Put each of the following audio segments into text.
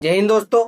जय हिंद दोस्तों।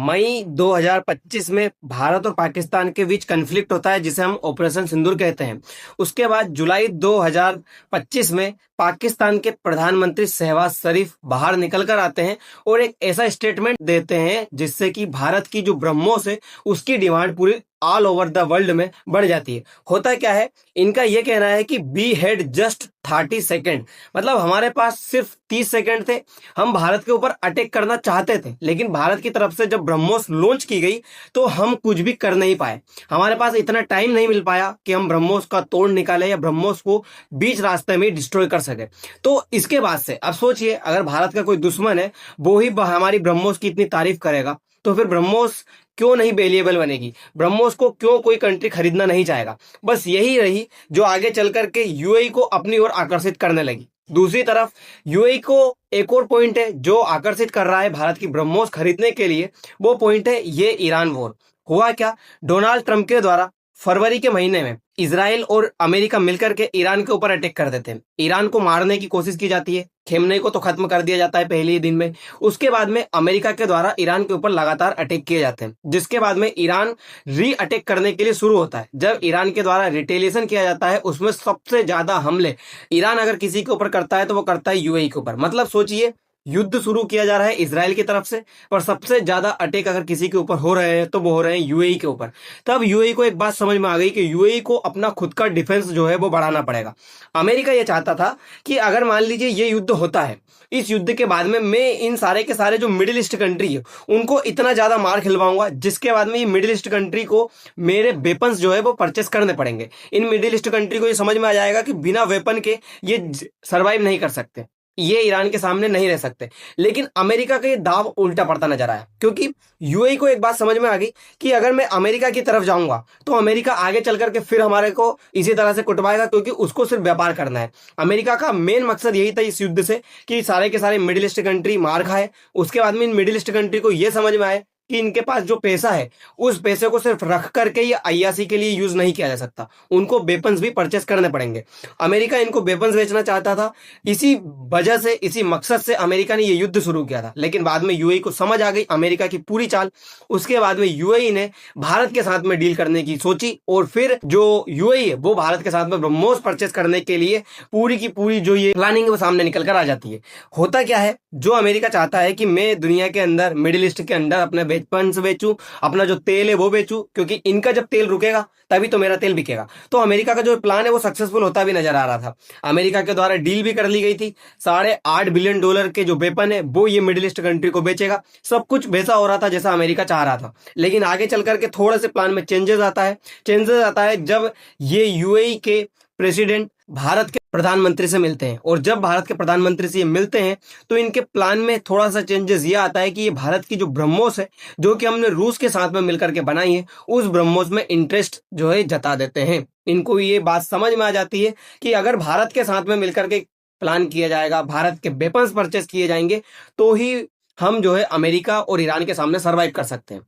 मई 2025 में भारत और पाकिस्तान के बीच कन्फ्लिक्ट होता है जिसे हम ऑपरेशन सिंदूर कहते हैं। उसके बाद जुलाई 2025 में पाकिस्तान के प्रधानमंत्री शहबाज शरीफ बाहर निकल कर आते हैं और एक ऐसा स्टेटमेंट देते हैं जिससे कि भारत की जो ब्रह्मोस है उसकी डिमांड पूरी ऑल ओवर द वर्ल्ड में बढ़ जाती है। होता क्या है, इनका यह कहना है कि वी हैड जस्ट 30 सेकेंड, मतलब हमारे पास सिर्फ 30 सेकेंड थे। हम भारत के ऊपर अटैक करना चाहते थे लेकिन भारत की तरफ से जब ब्रह्मोस लॉन्च की गई तो हम कुछ भी कर नहीं पाए। हमारे पास इतना टाइम नहीं मिल पाया कि हम ब्रह्मोस का तोड़ निकाले या ब्रह्मोस को बीच रास्ते में डिस्ट्रॉय कर सके। तो इसके बाद से अब सोचिए, अगर भारत का कोई दुश्मन है वो ही हमारी ब्रह्मोस की इतनी तारीफ करेगा तो फिर ब्रह्मोस क्यों नहीं वेलिएबल बनेगी, ब्रह्मोस को क्यों कोई कंट्री खरीदना नहीं चाहेगा। बस यही रही जो आगे चल करके यूएई को अपनी ओर आकर्षित करने लगी। दूसरी तरफ यूएई को एक और पॉइंट है जो आकर्षित कर रहा है भारत की ब्रह्मोस खरीदने के लिए, वो पॉइंट है ये ईरान वॉर। हुआ क्या, डोनाल्ड ट्रंप के द्वारा फरवरी के महीने में इजराइल और अमेरिका मिलकर के ईरान के ऊपर अटैक कर देते हैं। ईरान को मारने की कोशिश की जाती है, खेमनेई को तो खत्म कर दिया जाता है पहले ही दिन में। उसके बाद में अमेरिका के द्वारा ईरान के ऊपर लगातार अटैक किए जाते हैं, जिसके बाद में ईरान री अटैक करने के लिए शुरू होता है। जब ईरान के द्वारा रिटेलिएशन किया जाता है उसमें सबसे ज्यादा हमले ईरान अगर किसी के ऊपर करता है तो वो करता है यूएई के ऊपर। मतलब सोचिए, युद्ध शुरू किया जा रहा है इजराइल की तरफ से, पर सबसे ज्यादा अटैक अगर किसी के ऊपर हो रहे हैं तो वो हो रहे हैं यूएई के ऊपर। तब यूएई को एक बात समझ में आ गई कि यूएई को अपना खुद का डिफेंस जो है वो बढ़ाना पड़ेगा। अमेरिका ये चाहता था कि अगर मान लीजिए ये युद्ध होता है, इस युद्ध के बाद में मैं इन सारे के सारे जो मिडिल ईस्ट कंट्री है उनको इतना ज्यादा मार खिलवाऊंगा जिसके बाद में ये मिडिल ईस्ट कंट्री को मेरे वेपन्स जो है वो परचेस करने पड़ेंगे। इन मिडिल ईस्ट कंट्री को ये समझ में आ जाएगा कि बिना वेपन के ये सर्वाइव नहीं कर सकते, ये ईरान के सामने नहीं रह सकते। लेकिन अमेरिका का ये दाव उल्टा पड़ता नजर आया, क्योंकि यूएई को एक बात समझ में आ गई कि अगर मैं अमेरिका की तरफ जाऊंगा तो अमेरिका आगे चल करके फिर हमारे को इसी तरह से कुटवाएगा, क्योंकि उसको सिर्फ व्यापार करना है। अमेरिका का मेन मकसद यही था इस युद्ध से कि सारे के सारे मिडिल ईस्ट कंट्री मार खाए। उसके बाद में इन मिडिल ईस्ट कंट्री को यह समझ में आए कि इनके पास जो पैसा है उस पैसे को सिर्फ रख करके ये अय्यासी के लिए यूज नहीं किया जा सकता, उनको वेपन्स भी परचेस करने पड़ेंगे। अमेरिका इनको वेपन्स बेचना चाहता था, इसी वजह से, इसी मकसद से अमेरिका ने ये युद्ध शुरू किया था। लेकिन बाद में यूएई को समझ आ गई अमेरिका की पूरी चाल। उसके बाद में यूएई ने भारत के साथ में डील करने की सोची और फिर जो यूएई है वो भारत के साथ में ब्रह्मोस परचेस करने के लिए पूरी की पूरी जो ये प्लानिंग है वो सामने निकल कर आ जाती है। होता क्या है, जो अमेरिका चाहता है कि मैं दुनिया के अंदर, मिडिल ईस्ट के अंदर अपने वेपन्स बेचूं, अपना जो तेल है वो बेचूं, क्योंकि इनका जब तेल रुकेगा तभी तो मेरा तेल बिकेगा। तो अमेरिका का जो प्लान है वो सक्सेसफुल होता भी नजर आ रहा था। अमेरिका के द्वारा डील भी कर ली गई थी, $8.5 बिलियन के जो वेपन है वो ये मिडिल ईस्ट कंट्री को बेचेगा। सब कुछ वैसा हो रहा था जैसा अमेरिका चाह रहा था। लेकिन आगे चल करके थोड़े से प्लान में चेंजेस आता है जब ये यूएई के प्रेसिडेंट भारत के प्रधानमंत्री से मिलते हैं। और जब भारत के प्रधानमंत्री से ये मिलते हैं तो इनके प्लान में थोड़ा सा चेंजेस ये आता है कि ये भारत की जो ब्रह्मोस है जो कि हमने रूस के साथ में मिलकर के बनाई है, उस ब्रह्मोस में इंटरेस्ट जो है जता देते हैं। इनको ये बात समझ में आ जाती है कि अगर भारत के साथ में मिलकर के प्लान किया जाएगा, भारत के वेपन्स परचेस किए जाएंगे तो ही हम जो है अमेरिका और ईरान के सामने सर्वाइव कर सकते हैं।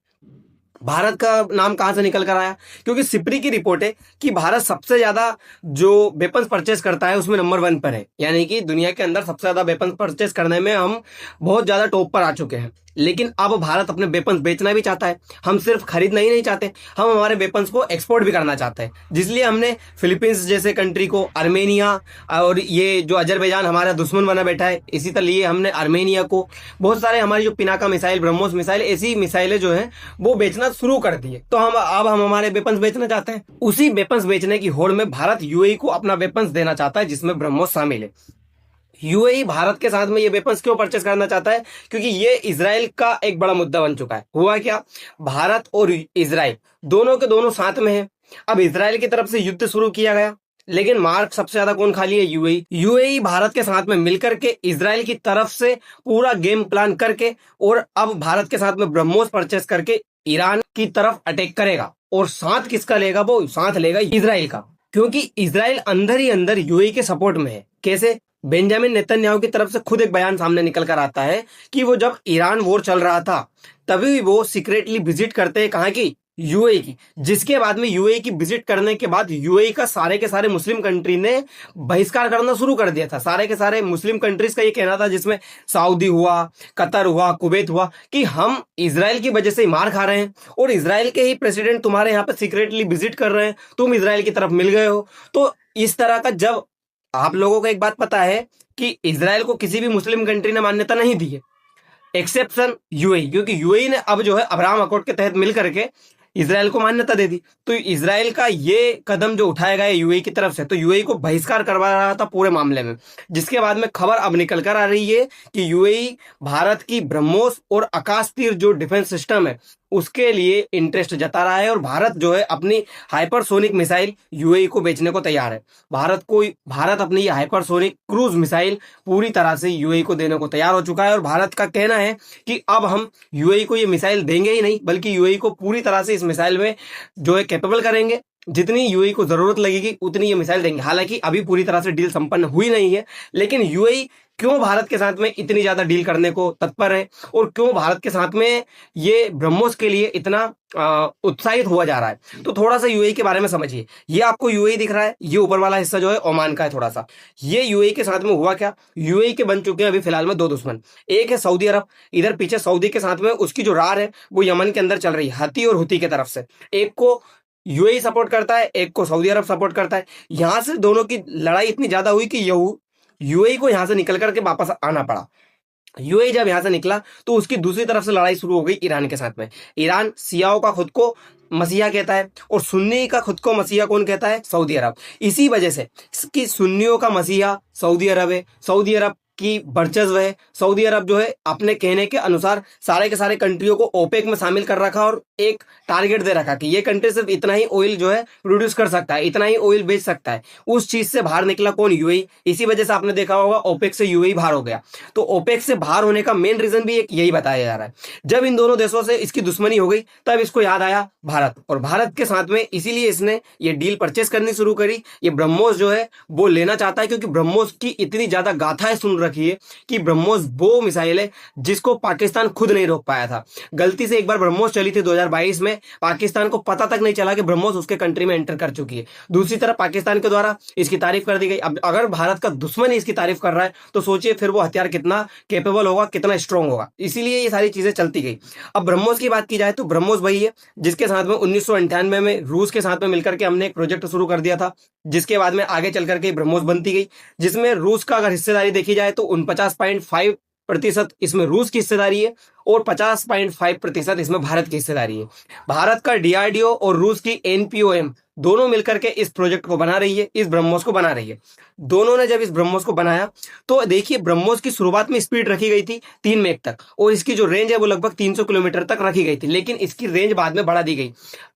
भारत का नाम कहां से निकल कर आया, क्योंकि सिप्री की रिपोर्ट है कि भारत सबसे ज्यादा जो वेपन्स परचेस करता है उसमें नंबर 1 पर है। यानी कि दुनिया के अंदर सबसे ज्यादा वेपन्स परचेस करने में हम बहुत ज्यादा टॉप पर आ चुके हैं। लेकिन अब भारत अपने वेपन्स बेचना भी चाहता है, हम सिर्फ खरीदना ही नहीं चाहते, हम हमारे वेपन्स को एक्सपोर्ट भी करना चाहते हैं। जिसलिए हमने फिलीपींस जैसे कंट्री को, आर्मेनिया, और ये जो अजरबैजान हमारा दुश्मन बना बैठा है, इसी तरह हमने आर्मेनिया को, बहुत सारे हमारी जो पिनाका मिसाइल, ब्रह्मोस मिसाइल, ऐसी मिसाइलें जो है वो बेचना शुरू कर दिए। तो हम हमारे वेपन्स बेचना चाहते हैं। उसी वेपन्स बेचने की होड़ में भारत यूएई को अपना वेपन्स देना चाहता है जिसमें ब्रह्मोस शामिल है। यूएई भारत के साथ में ये वेपन्स क्यों परचेस करना चाहता है, क्योंकि ये इजराइल का एक बड़ा मुद्दा बन चुका है। हुआ क्या, भारत और इजराइल दोनों के दोनों साथ में है। अब इजराइल की तरफ से युद्ध शुरू किया गया, लेकिन मार्क सबसे ज्यादा कौन खाली है, यूएई। यूएई भारत के साथ में मिलकर के इजराइल की तरफ से पूरा गेम प्लान करके और अब भारत के साथ में ब्रह्मोस परचेस करके ईरान की तरफ अटैक करेगा। और साथ किसका लेगा, वो साथ लेगा इजराइल का, क्योंकि इजराइल अंदर ही अंदर यूएई के सपोर्ट में है। कैसे, बेंजामिन नेतन्याहू की तरफ से खुद एक बयान सामने निकल कर आता है कि वो जब ईरान वॉर चल रहा था तभी वो सीक्रेटली विजिट करते हैं कहाँ की, यूएई की, जिसके बाद में यूएई की विजिट करने के बाद यूएई का सारे के सारे मुस्लिम कंट्री ने बहिष्कार करना शुरू कर दिया था। सारे के सारे मुस्लिम कंट्रीज का ये कहना था, जिसमें सऊदी हुआ, कतर हुआ, कुवैत हुआ, कि हम इजराइल की वजह से ही मार खा रहे हैं और इजराइल के ही प्रेसिडेंट तुम्हारे यहाँ पे सीक्रेटली विजिट कर रहे हैं, तुम इजराइल की तरफ मिल गए हो। तो इस तरह का, जब आप लोगों को एक बात पता है कि इजराइल को किसी भी मुस्लिम कंट्री ने मान्यता नहीं दी है एक्सेप्शन यूएई, क्योंकि यूएई ने अब जो है अब्राहम अकॉर्ड के तहत मिल करके इसराइल को मान्यता दे दी। तो इसराइल का ये कदम जो उठाया गया यूएई की तरफ से, तो यूएई को बहिष्कार करवा रहा था पूरे मामले में, जिसके बाद में खबर अब निकल कर आ रही है कि यूएई भारत की ब्रह्मोस और आकाश तीर जो डिफेंस सिस्टम है उसके लिए इंटरेस्ट जता रहा है, और भारत जो है अपनी हाइपरसोनिक मिसाइल यूएई को बेचने को तैयार है। भारत अपनी ये हाइपरसोनिक क्रूज मिसाइल पूरी तरह से यूएई को देने को तैयार हो चुका है, और भारत का कहना है कि अब हम यूएई को ये मिसाइल देंगे ही नहीं, बल्कि यूएई को पूरी तरह से इस मिसाइल में जो है कैपेबल करेंगे। जितनी यूएई को जरूरत लगेगी उतनी ये मिसाइल देंगे। हालांकि अभी पूरी तरह से डील संपन्न हुई नहीं है, लेकिन यूएई क्यों भारत के साथ में इतनी ज्यादा डील करने को तत्पर है, और क्यों भारत के साथ में ये ब्रह्मोस के लिए इतना उत्साहित हुआ जा रहा है, तो थोड़ा सा यूएई के बारे में समझिए। ये आपको यूएई दिख रहा है, ये ऊपर वाला हिस्सा जो है ओमान का है थोड़ा सा। ये यूएई के साथ में हुआ क्या, यूएई के बन चुके हैं अभी फिलहाल में दो दुश्मन। एक है सऊदी अरब, इधर पीछे सऊदी के साथ में उसकी जो रार है वो यमन के अंदर चल रही है, हती और हुती की तरफ से। एक को यूएई सपोर्ट करता है, एक को सऊदी अरब सपोर्ट करता है। यहां से दोनों की लड़ाई इतनी ज्यादा हुई कि यूएई को यहां से निकल करके वापस आना पड़ा। यूएई जब यहां से निकला तो उसकी दूसरी तरफ से लड़ाई शुरू हो गई ईरान के साथ में। ईरान सियाओं का खुद को मसीहा कहता है, और सुन्नी का खुद को मसीहा कौन कहता है, सऊदी अरब। इसी वजह से कि सुन्नियों का मसीहा सऊदी अरब है, सऊदी अरब की वर्चस्व है। सऊदी अरब जो है अपने कहने के अनुसार सारे के सारे कंट्रियों को ओपेक में शामिल कर रखा, और एक टारगेट दे रखा कि ये कंट्री सिर्फ इतना ही ऑयल जो है प्रोड्यूस कर सकता है, इतना ही ऑयल बेच सकता है। उस चीज से बाहर निकला कौन, यूएई। इसी वजह से आपने देखा होगा ओपेक से यूएई बाहर हो गया। तो ओपेक से बाहर होने का मेन रीजन भी एक यही बताया जा रहा है। जब इन दोनों देशों से इसकी दुश्मनी हो गई तब इसको याद आया भारत, और भारत के साथ में इसीलिए इसने ये डील परचेस करनी शुरू करी। ये ब्रह्मोस जो है वो लेना चाहता है, क्योंकि ब्रह्मोस की इतनी ज्यादा गाथाएं सुन रखी है कि ब्रह्मोस वो मिसाइल है जिसको पाकिस्तान खुद नहीं रोक पाया था। गलती से एक बार ब्रह्मोस चली थी 2022 में, पाकिस्तान को पता तक नहीं चला कि ब्रह्मोस उसके कंट्री में एंटर कर चुकी है। दूसरी तरफ पाकिस्तान के द्वारा इसकी तारीफ कर दी गई। अब अगर भारत का दुश्मन इसकी तारीफ कर रहा है तो सोचिए फिर वो हथियार कितना कैपेबल होगा, कितना स्ट्रांग होगा। इसीलिए ये सारी चीजें चलती गई। अब ब्रह्मोस की बात की जाए तो ब्रह्मोस वही है जिसके साथ में 1998 में रूस के साथ में मिलकर के हमने एक प्रोजेक्ट शुरू कर दिया था, जिसके बाद में आगे चल करके ब्रह्मोस बनती गई, जिसमें रूस का अगर हिस्सेदारी देखी जाए तो 49.5% इसमें रूस की हिस्सेदारी है, और 50.5% इसमें भारत की हिस्सेदारी है। भारत का डीआरडीओ और रूस की एनपीओएम दोनों मिलकर के इस प्रोजेक्ट को बना रही है, इस ब्रह्मोस को बना रही है। दोनों ने जब इस ब्रह्मोस को बनाया तो देखिए ब्रह्मोस की शुरुआत में स्पीड रखी गई थी 3 मेक तक, और इसकी जो रेंज है वो लगभग 300 किलोमीटर तक रखी गई थी। लेकिन इसकी रेंज बाद में बढ़ा दी गई,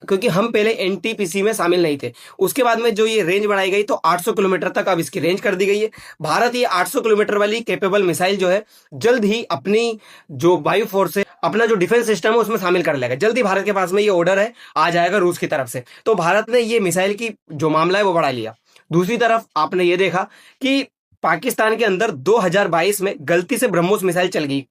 क्योंकि हम पहले एनटीपीसी में शामिल नहीं थे। उसके बाद में जो ये रेंज बढ़ाई गई तो 800 किलोमीटर तक अब इसकी रेंज कर दी गई है। भारत ये 800 किलोमीटर वाली कैपेबल मिसाइल जो है जल्द ही अपनी जो वायु फोर्स है, अपना जो डिफेंस सिस्टम है उसमें शामिल कर लेगा। जल्दी भारत के पास में ये ऑर्डर है, आ जाएगा रूस की तरफ से। तो भारत ने ये मिसाइल की जो मामला है वो बढ़ा लिया। दूसरी तरफ आपने ये देखा कि पाकिस्तान के अंदर 2022 में गलती से ब्रह्मोस मिसाइल चल गई,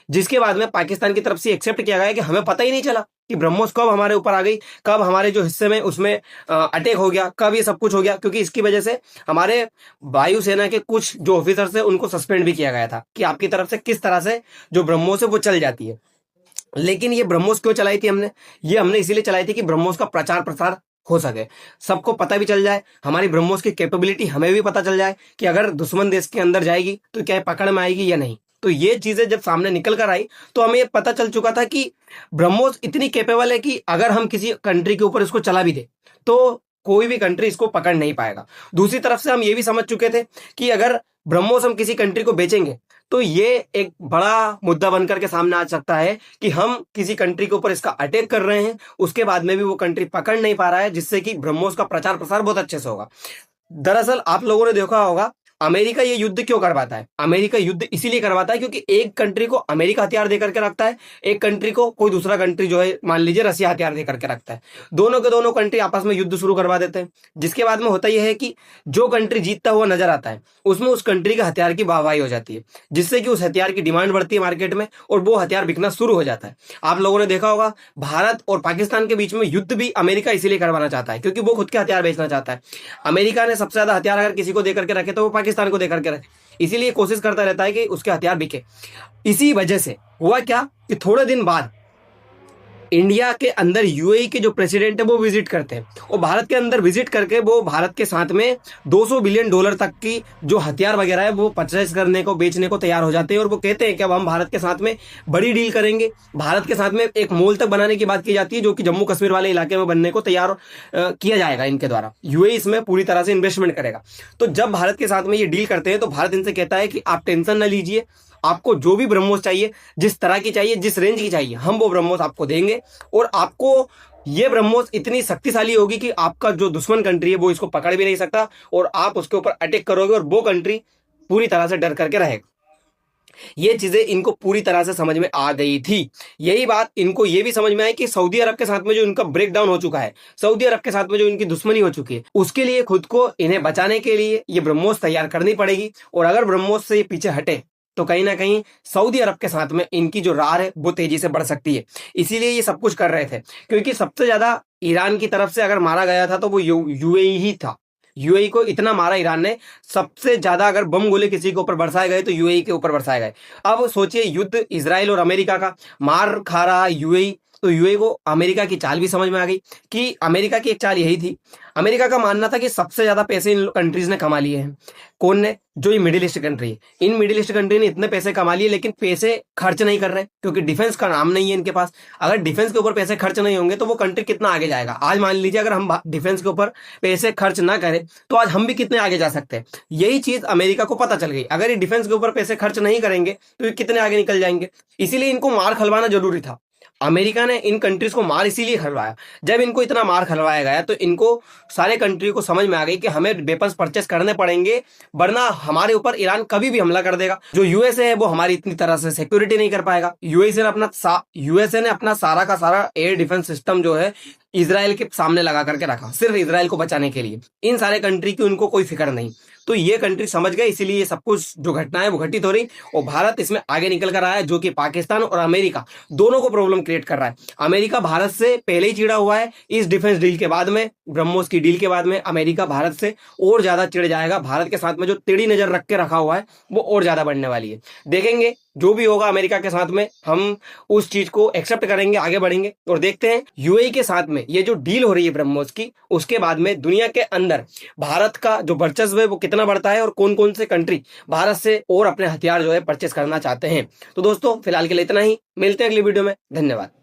जिसके बाद में पाकिस्तान की तरफ से एक्सेप्ट किया गया कि हमें पता ही नहीं चला कि ब्रह्मोस कब हमारे ऊपर आ गई, कब हमारे जो हिस्से में उसमें अटैक हो गया, कब ये सब कुछ हो गया। क्योंकि इसकी वजह से हमारे वायुसेना के कुछ जो ऑफिसर्स है उनको सस्पेंड भी किया गया था कि आपकी तरफ से किस तरह से जो ब्रह्मोस है वो चल जाती है। लेकिन ये ब्रह्मोस क्यों चलाई थी हमने इसीलिए चलाई थी कि ब्रह्मोस का प्रचार प्रसार हो सके, सबको पता भी चल जाए, हमारी ब्रह्मोस की कैपेबिलिटी हमें भी पता चल जाए कि अगर दुश्मन देश के अंदर जाएगी तो क्या पकड़ में आएगी या नहीं। तो ये चीजें जब सामने निकल कर आई तो हमें पता चल चुका था कि ब्रह्मोस इतनी कैपेबल है कि अगर हम किसी कंट्री के ऊपर इसको चला भी दे तो कोई भी कंट्री इसको पकड़ नहीं पाएगा। दूसरी तरफ से हम ये भी समझ चुके थे कि अगर ब्रह्मोस हम किसी कंट्री को बेचेंगे तो ये एक बड़ा मुद्दा बनकर के सामने आ सकता है कि हम किसी कंट्री के ऊपर इसका अटैक कर रहे हैं, उसके बाद में भी वो कंट्री पकड़ नहीं पा रहा है, जिससे कि ब्रह्मोस का प्रचार प्रसार बहुत अच्छे से होगा। दरअसल आप लोगों ने देखा होगा अमेरिका ये युद्ध क्यों करवाता है? अमेरिका युद्ध इसीलिए करवाता है क्योंकि एक कंट्री को अमेरिका हथियार दे करके रखता है, एक कंट्री को कोई दूसरा कंट्री जो है मान लीजिए रसिया हथियार दे करके रखता है। दोनों के दोनों कंट्री आपस में युद्ध शुरू करवा देते हैं, जिसके बाद में होता यह है कि जो कंट्री जीतता हुआ नजर आता है उसमें उस कंट्री के हथियार की वाहवाही हो जाती है, जिससे कि उस हथियार की डिमांड बढ़ती है मार्केट में और वो हथियार बिकना शुरू हो जाता है। आप लोगों ने देखा होगा भारत और पाकिस्तान के बीच में युद्ध भी अमेरिका इसीलिए करवाना चाहता है क्योंकि वो खुद के हथियार बेचना चाहता है। अमेरिका ने सबसे ज्यादा हथियार अगर किसी को देकर के रखे तो वो पाकिस्तान को देकर के रखे, इसीलिए कोशिश करता रहता है कि उसके हथियार बिके। इसी वजह से हुआ क्या कि थोड़े दिन बाद इंडिया के अंदर यूएई के जो प्रेसिडेंट है वो विजिट करते हैं और भारत के अंदर विजिट करके वो भारत के साथ में $200 बिलियन तक की जो हथियार वगैरह है वो परचेज करने को बेचने को तैयार हो जाते हैं और वो कहते हैं कि अब हम भारत के साथ में बड़ी डील करेंगे। भारत के साथ में एक मॉल तक बनाने की बात की जाती है जो कि जम्मू कश्मीर वाले इलाके में बनने को तैयार किया जाएगा इनके द्वारा। यूएई इसमें पूरी तरह से इन्वेस्टमेंट करेगा। तो जब भारत के साथ में ये डील करते हैं तो भारत इनसे कहता है कि आप टेंशन न लीजिए, आपको जो भी ब्रह्मोस चाहिए, जिस तरह की चाहिए, जिस रेंज की चाहिए, हम वो ब्रह्मोस आपको देंगे और आपको ये ब्रह्मोस इतनी शक्तिशाली होगी कि आपका जो दुश्मन कंट्री है वो इसको पकड़ भी नहीं सकता और आप उसके ऊपर अटैक करोगे और वो कंट्री पूरी तरह से डर करके रहेगा। ये चीजें इनको पूरी तरह से समझ में आ गई थी। यही बात इनको ये भी समझ में आई कि सऊदी अरब के साथ में जो इनका ब्रेक डाउन हो चुका है, सऊदी अरब के साथ में जो इनकी दुश्मनी हो चुकी है, उसके लिए खुद को इन्हें बचाने के लिए ये ब्रह्मोस तैयार करनी पड़ेगी और अगर ब्रह्मोस से ये पीछे हटे तो कहीं ना कहीं सऊदी अरब के साथ में इनकी जो रार है वो तेजी से बढ़ सकती है। इसीलिए ये सब कुछ कर रहे थे क्योंकि सबसे ज्यादा ईरान की तरफ से अगर मारा गया था तो वो यूएई ही था। यूएई को इतना मारा ईरान ने, सबसे ज्यादा अगर बम गोले किसी के ऊपर बरसाए गए तो यूएई के ऊपर बरसाए गए। अब सोचिए युद्ध इजराइल और अमेरिका का, मार खा रहा यूएई, तो यूएई को अमेरिका की चाल भी समझ में आ गई कि अमेरिका की एक चाल यही थी। अमेरिका का मानना था कि सबसे ज्यादा पैसे इन कंट्रीज ने कमा लिए हैं। कौन ने? जो ये मिडिल ईस्ट कंट्री है। इन मिडिल ईस्ट कंट्री ने इतने पैसे कमा लिए लेकिन पैसे खर्च नहीं कर रहे क्योंकि डिफेंस का नाम नहीं है इनके पास। अगर डिफेंस के ऊपर पैसे खर्च नहीं होंगे तो वो कंट्री कितना आगे जाएगा। आज मान लीजिए अगर हम डिफेंस के ऊपर पैसे खर्च ना करें तो आज हम भी कितने आगे जा सकते हैं। यही चीज अमेरिका को पता चल गई, अगर ये डिफेंस के ऊपर पैसे खर्च नहीं करेंगे तो ये कितने आगे निकल जाएंगे। इसीलिए इनको मार खलवाना जरूरी था। अमेरिका ने इन कंट्रीज को मार इसीलिए खलवाया। जब इनको इतना मार खलवाया गया तो इनको सारे कंट्री को समझ में आ गई कि हमें वेपन्स परचेस करने पड़ेंगे वरना हमारे ऊपर ईरान कभी भी हमला कर देगा। जो यूएसए है वो हमारी इतनी तरह से सिक्योरिटी नहीं कर पाएगा। यूएसए ने अपना सारा का सारा एयर डिफेंस सिस्टम जो है इजराइल के सामने लगा करके रखा, सिर्फ इजराइल को बचाने के लिए। इन सारे कंट्री की उनको कोई फिक्र नहीं। तो ये कंट्री समझ गए, इसीलिए ये सब कुछ जो घटना है वो घटित हो रही और भारत इसमें आगे निकल कर आया है, जो कि पाकिस्तान और अमेरिका दोनों को प्रॉब्लम क्रिएट कर रहा है। अमेरिका भारत से पहले ही चिड़ा हुआ है, इस डिफेंस डील के बाद में, ब्रह्मोस की डील के बाद में अमेरिका भारत से और ज्यादा चिढ़ जाएगा। भारत के साथ में जो टेढ़ी नजर रख के रखा हुआ है वो और ज्यादा बढ़ने वाली है। देखेंगे जो भी होगा अमेरिका के साथ में, हम उस चीज को एक्सेप्ट करेंगे, आगे बढ़ेंगे और देखते हैं यूएई के साथ में ये जो डील हो रही है ब्रह्मोस की, उसके बाद में दुनिया के अंदर भारत का जो वर्चस्व है वो कितना बढ़ता है और कौन कौन से कंट्री भारत से और अपने हथियार जो है परचेस करना चाहते हैं। तो दोस्तों फिलहाल के लिए इतना ही, मिलते हैं अगली वीडियो में। धन्यवाद।